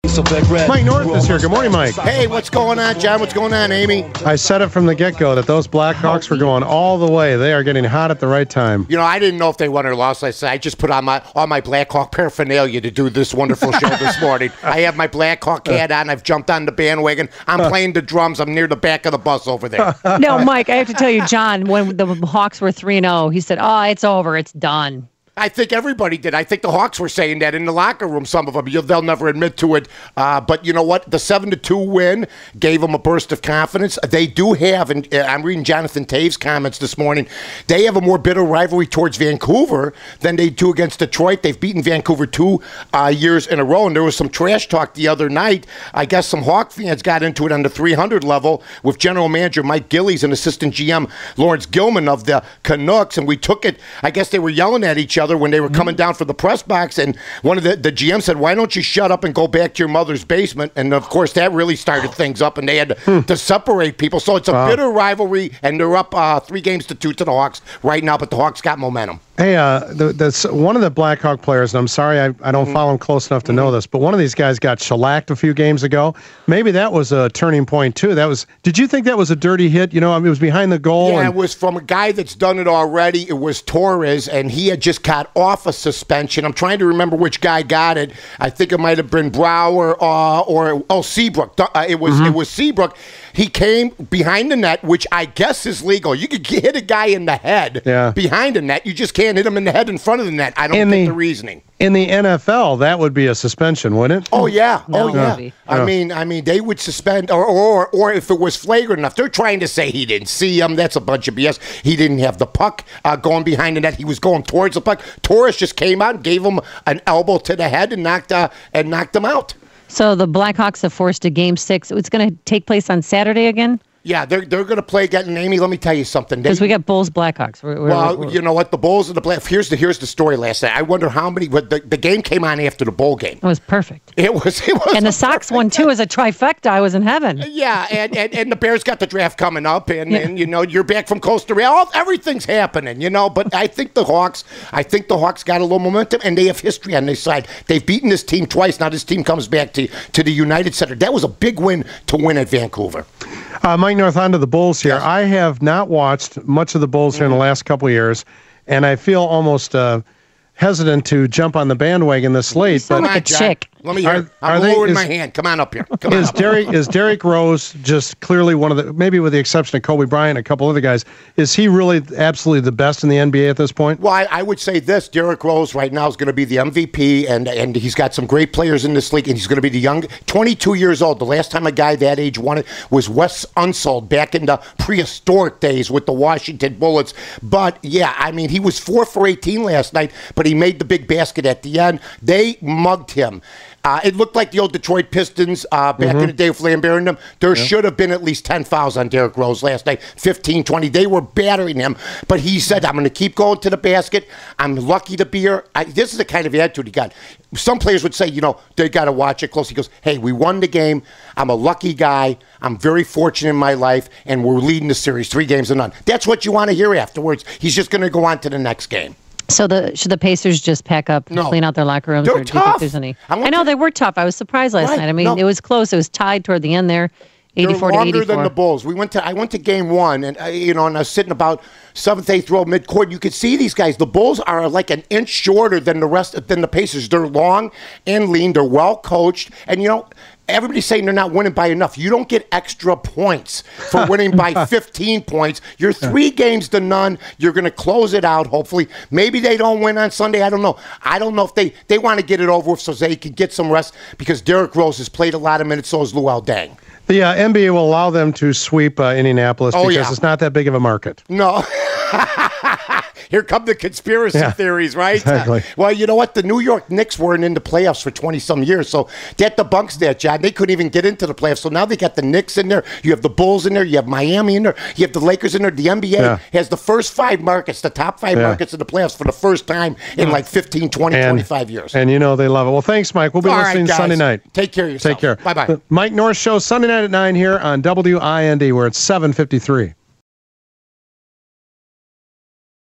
Mike North is here. Good morning, Mike. Hey, what's going on, John? What's going on, Amy? I said it from the get-go that those Blackhawks were going all the way. They are getting hot at the right time. You know, I didn't know if they won or lost. I just put on all my Blackhawk paraphernalia to do this wonderful show this morning. I have my Blackhawk hat on. I've jumped on the bandwagon. I'm playing the drums. I'm near the back of the bus over there. No, Mike, I have to tell you, John, when the Hawks were 3-0, he said, "Oh, it's over. It's done." I think everybody did. I think the Hawks were saying that in the locker room, some of them. They'll never admit to it. But you know what? The 7-2 win gave them a burst of confidence. They do have, and I'm reading Jonathan Taves' comments this morning, they have a more bitter rivalry towards Vancouver than they do against Detroit. They've beaten Vancouver 2 years in a row, and there was some trash talk the other night. I guess some Hawk fans got into it on the 300 level with general manager Mike Gillies and assistant GM Lawrence Gilman of the Canucks, and we took it. I guess they were yelling at each other when they were coming down for the press box, and one of the GM said, "Why don't you shut up and go back to your mother's basement?" And of course that really started things up, and they had to separate people. So it's a bitter rivalry, and they're up 3-2 to the Hawks right now, but the Hawks got momentum. Hey, one of the Blackhawk players, and I'm sorry I don't follow him close enough to know this, but one of these guys got shellacked a few games ago. Maybe that was a turning point too. Did you think that was a dirty hit? You know, I mean, it was behind the goal. Yeah, it was from a guy that's done it already. It was Torres, and he had just got off a suspension. I'm trying to remember which guy got it. I think it might have been Brouwer or Seabrook. It was Seabrook. He came behind the net, which I guess is legal. You could hit a guy in the head behind the net. You just can't hit him in the head in front of the net. I don't get the reasoning. In the NFL, that would be a suspension, wouldn't it? Oh yeah, yeah. I mean, they would suspend, or if it was flagrant enough, they're trying to say he didn't see him. That's a bunch of BS. He didn't have the puck going behind the net. He was going towards the puck. Torres just came out and gave him an elbow to the head and knocked him out. So the Blackhawks have forced a Game 6. It's going to take place on Saturday again? Yeah, they're going to play again. And Amy, let me tell you something. Because we got Bulls Blackhawks. Well, you know what? The Bulls and the Blackhawks. Here's the story last night. I wonder how many. The game came on after the bowl game. It was perfect. It was. And the Sox won too as a trifecta. I was in heaven. Yeah, and the Bears got the draft coming up, and you know you're back from Costa Rica. Everything's happening, you know. But I think the Hawks got a little momentum, and they have history on their side. They've beaten this team twice. Now this team comes back to the United Center. That was a big win to win at Vancouver. Mike North, on to the Bulls here. Yes. I have not watched much of the Bulls here in the last couple of years, and I feel almost hesitant to jump on the bandwagon this late. You sound like a chick. Let me hear. I'm lowering my hand. Come on up here. Is Derrick Rose just clearly one of the, maybe with the exception of Kobe Bryant, a couple other guys, is he really absolutely the best in the NBA at this point? Well, I would say this. Derrick Rose right now is going to be the MVP, and he's got some great players in this league, and he's going to be the young, 22 years old. The last time a guy that age won it was Wes Unseld back in the prehistoric days with the Washington Bullets. But, yeah, I mean, he was 4 for 18 last night, but he made the big basket at the end. They mugged him. It looked like the old Detroit Pistons back in the day with Lambert and them. There should have been at least 10 fouls on Derrick Rose last night, 15, 20. They were battering him, but he said, I'm going to keep going to the basket. I'm lucky to be here. This is the kind of attitude he got. Some players would say, you know, they got to watch it close. He goes, hey, we won the game. I'm a lucky guy. I'm very fortunate in my life, and we're leading the series 3-0. That's what you want to hear afterwards. He's just going to go on to the next game. So should the Pacers just pack up and clean out their locker rooms? They're or tough. Do you think there's any? I know they were tough. I was surprised last night. I mean, it was close. It was tied toward the end there, 84 to 84. They're longer than the Bulls. I went to game 1, and and I was sitting about 7th, 8th row midcourt. You could see these guys. The Bulls are like an inch shorter than the Pacers. They're long and lean. They're well coached, and you know. Everybody's saying they're not winning by enough. You don't get extra points for winning by 15 points. You're 3-0. You're going to close it out, hopefully. Maybe they don't win on Sunday. I don't know. I don't know if they want to get it over with so they can get some rest because Derrick Rose has played a lot of minutes, so has Luol Deng. The NBA will allow them to sweep Indianapolis because it's not that big of a market. No. Here come the conspiracy theories, right? Exactly. Well, you know what? The New York Knicks weren't in the playoffs for 20-some years, so that debunks that, John. They couldn't even get into the playoffs, so now they got the Knicks in there. You have the Bulls in there. You have Miami in there. You have the Lakers in there. The NBA has the first 5 markets, the top 5 markets in the playoffs for the first time in like 15, 20, 25 years. And you know they love it. Well, thanks, Mike. We'll be listening Sunday night. Take care of yourself. Take care. Bye-bye. Mike North Show, Sunday night at 9 here on WIND. We're at 7:53.